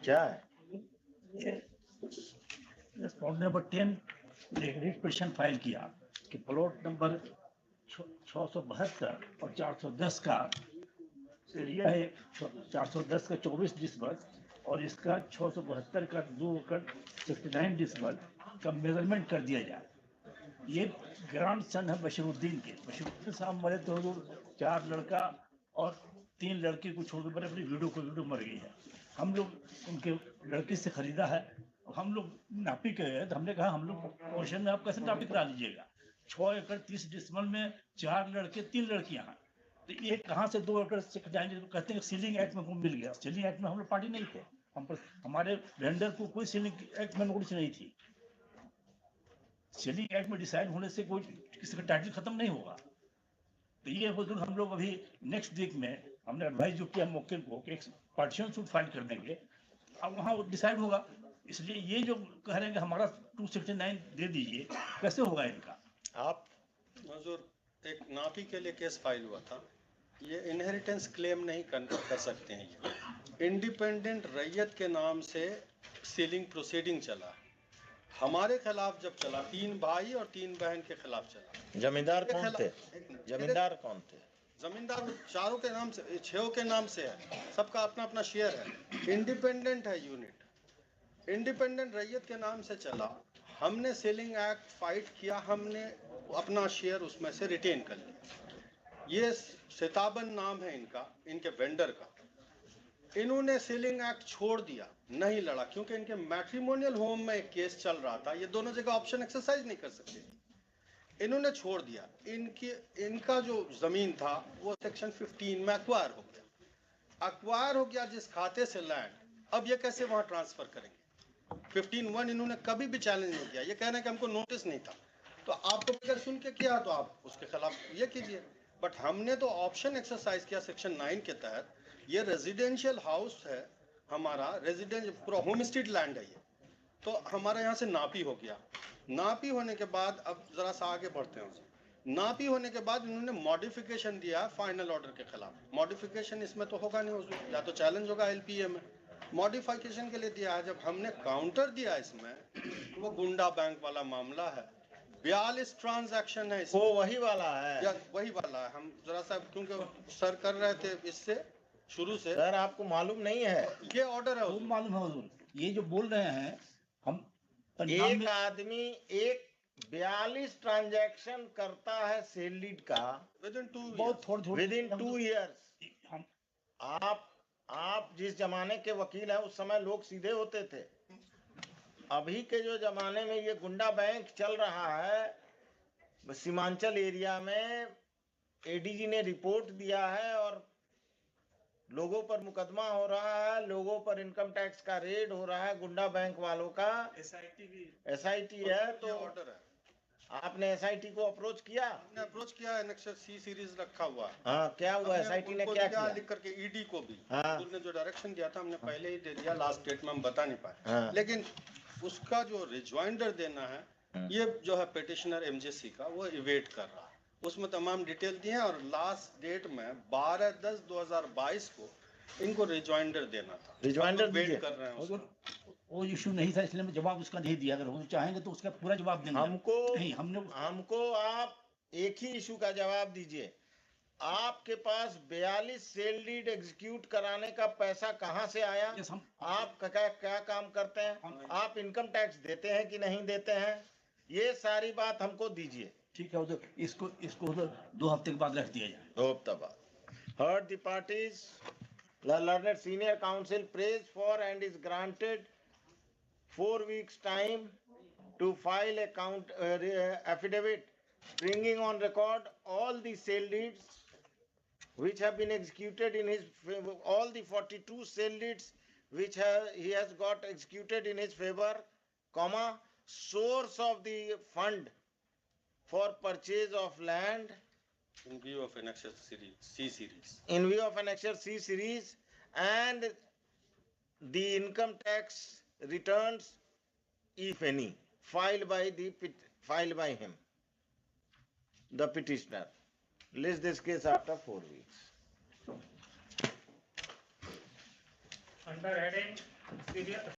क्या है? Plot number 10 writ petition file किया कि प्लॉट नंबर 672 और 410 का एरिया है 410 का 24 डिसबल और इसका 672 का 2 एकड़ 69 डिसबल का मेजरमेंट कर दिया जाए। ये ग्रांड सन है बशीरुद्दीन के। बशीरुद्दीन साहब मरे तो 4 लड़का और 3 लड़की को छोड़ कर अपनी वीडियो मर गई है। हम लोग उनके लड़की से खरीदा है। हम लोग नापी के गए तो हमने कहा हम लोग पोर्शन में आप कैसे नापी करा लीजिएगा? 6 एकड़ 30 डिसमल में 4 लड़के 3 लड़कियां हैं, तो ये कहाँ से 2 एकड़ से जाएंगे? तो कहते हैं सीलिंग एक्ट में मिल गया। सीलिंग एक्ट में हम लोग पार्टी नहीं थे, हम पर हमारे वेंडर को कोई सीलिंग एक्ट में नोटिस नहीं थी। सीलिंग एक्ट में डिसाइड होने से कोई किसी का टाइटल खत्म नहीं होगा। तो ये हम लोग अभी नेक्स्ट वीक में हमने एडवाइस जो किया मौके को कि एक पार्टीशन सूट फाइल कर देंगे, अब वहाँ डिसाइड होगा। इसलिए ये जो कह रहे हैं कि हमारा 269 दे दीजिए, कैसे होगा इनका? आप हुजूर, एक नापी के लिए केस फाइल हुआ था। ये इनहेरिटेंस क्लेम नहीं कर सकते हैं। ये इंडिपेंडेंट रैयत के नाम से सीलिंग प्रोसीडिंग चला। हमारे खिलाफ जब चला, 3 भाई और 3 बहन के खिलाफ चला। जमींदार कौन थे? जमींदार कौन थे? जमींदार चारों के नाम से, 6 के नाम से है। सबका अपना अपना शेयर है। इंडिपेंडेंट है यूनिट। इंडिपेंडेंट रैयत के नाम से चला। हमने सेलिंग एक्ट फाइट किया, हमने अपना शेयर उसमें से रिटेन कर लिया। ये सिताबन नाम है इनका, इनके वेंडर का। इन्होंने सेलिंग एक्ट छोड़ दिया, नहीं लड़ा, क्योंकि इनके मैट्रिमोनियल होम में एक केस चल रहा था। ये दोनों जगह ऑप्शन एक्सरसाइज नहीं कर सकते। इन्होंने छोड़ दिया। इनका जो जमीन था वो सेक्शन 15 में अक्वायर हो गया। जिस खाते से लैंड, अब ये कैसे वहां ट्रांसफर करेंगे? 15(1) इन्होंने कभी भी चैलेंज नहीं किया। ये कह रहे हैं कि हमको नोटिस नहीं था। तो आपको अगर सुन के किया तो आप उसके खिलाफ ये कीजिए। बट हमने तो ऑप्शन एक्सरसाइज किया सेक्शन 9 के तहत। ये रेजिडेंशियल हाउस है हमारा, रेजिडेंशियल पूरा होम स्ट्रीट लैंड है ये। तो हमारा यहाँ से नापी हो गया। नापी होने के बाद अब जरा सा आगे बढ़ते हैं उसे। नापी होने के बाद इन्होंने मॉडिफिकेशन दिया फाइनल ऑर्डर के खिलाफ। मॉडिफिकेशन इसमें तो होगा नहीं हुजूर, या तो चैलेंज होगा एलपीए में। मॉडिफिकेशन के लिए दिया है। जब हमने काउंटर दिया इसमें, तो वो गुंडा बैंक वाला मामला है। 42 ट्रांजैक्शन है इसमें। वो वही वाला है? या वही वाला है। हम जरा सा क्योंकि सर कर रहे थे इससे शुरू से। सर आपको मालूम नहीं है? ये ऑर्डर है खूब मालूम है हुजूर। ये जो बोल रहे हैं हम एक आदमी 42 ट्रांजैक्शन करता है सेल लीड का विदिन 2 बहुत थोड़े विदिन 2 ईयर्स। हम आप जिस जमाने के वकील हैं उस समय लोग सीधे होते थे। अभी के जो जमाने में ये गुंडा बैंक चल रहा है सीमांचल एरिया में, एडीजी ने रिपोर्ट दिया है और लोगों पर मुकदमा हो रहा है, लोगों पर इनकम टैक्स का रेड हो रहा है, गुंडा बैंक वालों का। एसआईटी है। तो ऑर्डर है। आपने एसआईटी को अप्रोच किया? हमने अप्रोच किया है, नेक्स्ट सी सीरीज रखा हुआ है। हाँ, क्या हुआ? एसआईटी ने क्या किया? लिख करके ईडी को भी हाँ। उन्होंने जो डायरेक्शन दिया था हमने पहले ही दे दिया। लास्ट डेट में हम बता नहीं पाए। हाँ। लेकिन उसका जो रिजॉइंडर देना है, ये जो है पिटिशनर एमजेसी का, वो इवेट कर रहा है। उसमें तमाम डिटेल दिए हैं और लास्ट डेट में 12/10/2022 को इनको रिजॉइंडर देना था। रिजॉइंडर वेट कर रहे हैं उसका। वो इशू नहीं था, इसलिए जवाब उसका नहीं दिया। अगर वो चाहेंगे तो उसका पूरा जवाब देंगे। हमको आप एक ही इशू का जवाब दीजिए। आपके पास 42 सेल डीड एग्जीक्यूट कराने का पैसा कहां से आया? आप क्या काम करते हैं? आप इनकम टैक्स देते हैं कि नहीं देते हैं? ये सारी बात हमको दीजिए। ठीक है, उधर इसको 2 हफ्ते के बाद रख दिया जाए। 2 हफ्ते बाद। Heard the parties, the learned senior counsel prays for and is granted 4 weeks time to file a affidavit bringing on record all the sale deeds which have been executed in his favor, all the 42 sale deeds which he has got executed in his favor, comma, source of the fund for purchase of land in view of Annexure C series. In view of Annexure C series and the income tax returns, if any, filed by him, the petitioner. List this case after 4 weeks. Under heading senior